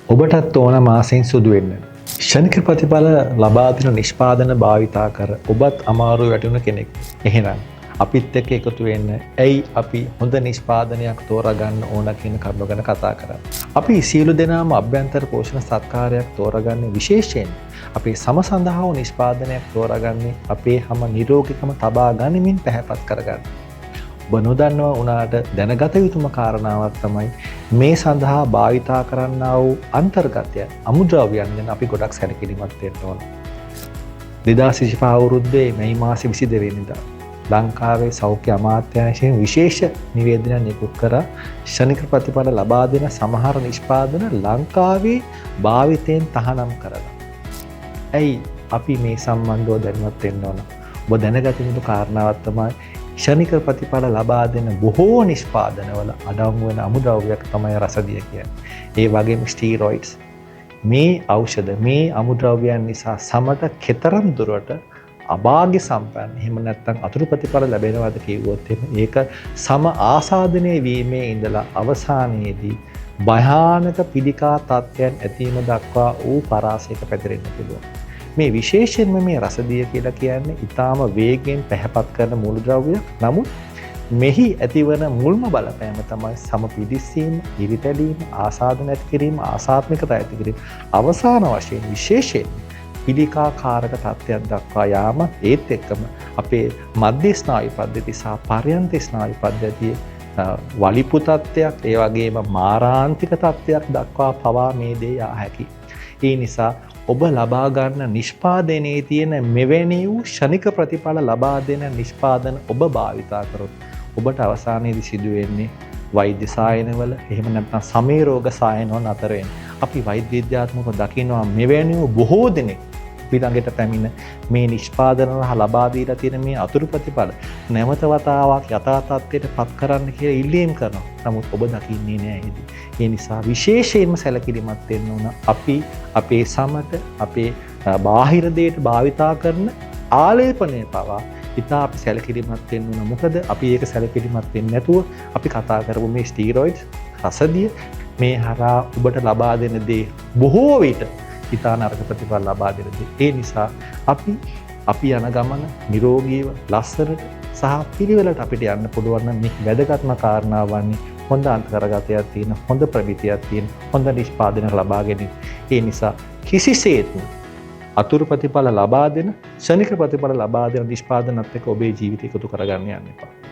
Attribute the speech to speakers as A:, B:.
A: ඔබටත් ඕන මාසෙන් සුදු වෙන්න. ෂණික ප්‍රතිඵල ලබා දෙන නිෂ්පාදන භාවිතා කර ඔබත් අමාරු වැටුණු කෙනෙක්. එහෙනම් අපිත් එක්ක එකතු වෙන්න. ඇයි අපි හොඳ නිෂ්පාදනයක් තෝරාගන්න ඕන කියන කරුණ ගැන කතා කරන්නේ. අපි සියලු දෙනාම අභ්‍යන්තර පෝෂණ සත්කාරයක් තෝරාගන්නේ විශේෂයෙන් අපේ සම සඳහා වූ නිෂ්පාදනයක් තෝරාගන්නේ අපේ හැම නිරෝගීකම තබා ගනිමින් පැහැපත් කරගන්න. ඔබ නොදන්නවා වුණාට දැනගත යුතුම කාරණාවක් තමයි මේ සඳහා භාවිතා කරන්නා වූ අන්තර්ගතය අමුද්‍රව්‍යයන් ගැන අපි ගොඩක් සැලකිලිමත් වෙන්න ඕන. 2025 අවුරුද්දේ මැයි මාසේ 22 වෙනිදා ලංකාවේ සෞඛ්‍ය අමාත්‍යාංශයෙන් විශේෂ නිවේදනයක් නිකුත් කරා ෂණික ප්‍රතිඵල ලබා දෙන සමහර නිෂ්පාදන ලංකාවේ භාවිතයෙන් තහනම් කරලා. ඇයි අපි මේ සම්බන්ධව දැනුවත් වෙන්න ඕන? ඔබ දැනගත යුතු කාරණාවක් තමයි ෂණික ප්‍රතිඵල ලබා දෙන බොහෝ නිෂ්පාදනවල අඩංගු වෙන අමුද්‍රව්‍යයක් තමයි රසදිය කියන්නේ. ඒ වගේම ස්ටීරොයිඩ්ස්. මේ ඖෂධ මේ අමුද්‍රව්‍යයන් නිසා සමට කෙතරම් දුරට අභාග්‍ය සම්පන්න එහෙම නැත්නම් අතුරු ප්‍රතිඵල ලැබෙනවද කිව්වොත් ඒක සම ආසාදනයේ වීමේ ඉඳලා අවසානයේදී භයානක පිළිකා තත්ත්වයන් ඇතිවීම දක්වා ඌ පරාසයක පැතිරෙන්න පුළුවන්. මේ විශේෂයෙන්ම මේ රසදිය කියලා කියන්නේ ඊටාම වේගයෙන් පැහැපත් කරන මූලද්‍රව්‍යයක්. නමුත් මෙහි ඇතිවන මුල්ම බලපෑම තමයි සමපිඩිස්සීම, ඉරිතැලීම, ආසාදන ඇති කිරීම, ආසාත්මිකතා ඇති කිරීම. අවසාන වශයෙන් විශේෂයෙන් පිළිකාකාරක තත්ත්වයක් දක්වා යාම ඒත් එක්කම අපේ මධ්‍ය ස්නායු පද්ධතිය සහ පර්යන්ත ස්නායු පද්ධතියේ වලිපු තත්ත්වයක් ඒ වගේම මාරාන්තික තත්ත්වයක් දක්වා පවා මේ දේ යා හැකියි. ඒ නිසා ඔබ ලබා ගන්න නිෂ්පාදනයේ තියෙන මෙවැනි වූ ෂණික ප්‍රතිඵල ලබා දෙන නිෂ්පාදන ඔබ භාවිතා කරොත් ඔබට අවසානයේදී සිදු වෙන්නේ වෛද්‍ය සායනවල එහෙම නැත්නම් සමේ රෝග සායනවල අතර වෙන. අපි වෛද්‍ය විද්‍යාත්මකව දකිනවා මෙවැනි වූ බොහෝ දෙනෙක් ඊළඟට පැමිණ මේ නිෂ්පාදන ලබා දීලා තියෙන මේ අතුරු ප්‍රතිඵල නැවත වතාවක් යථා තත්ත්වයට පත් කරන්න කියලා ඉල්ලීම් කරනවා. නමුත් ඔබ දකින්නේ නැහැ ඉතින්. ඒ නිසා විශේෂයෙන්ම සැලකිලිමත් වෙන්න ඕන. අපි අපේ සමට අපේ බාහිර දේට භාවිතා කරන ආලේපනය පවා ඉතා අපි සැලකිලිමත් වෙන්න ඕන. මොකද අපි ඒක සැලකිලිමත් වෙන්නේ නැතුව අපි කතා කරමු මේ ස්ටීරොයිඩ්ස් රසදිය මේ හරහා ඔබට ලබා දෙන දේ බොහෝ විට ඉතා නරක ප්‍රතිඵල ලබා දෙන දේ. ඒ නිසා අපි යන ගමන නිරෝගීව ලස්සනට සහ පිළිවෙලට අපිට යන්න පුළුවන් නම් මේ වැදගත්ම කාරණාව වන්නේ හොඳ අන්තර්ගතයක් තියෙන, හොඳ ප්‍රමිතියක් තියෙන, හොඳ නිෂ්පාදන ලබා ගැනීම. ඒ නිසා කිසිසේත්ම අතුරු ප්‍රතිඵල ලබා දෙන, ෂණික ප්‍රතිඵල ලබා දෙන නිෂ්පාදනත් එක්ක ඔබේ ජීවිතය එකතු කරගන්න යන්න එපා.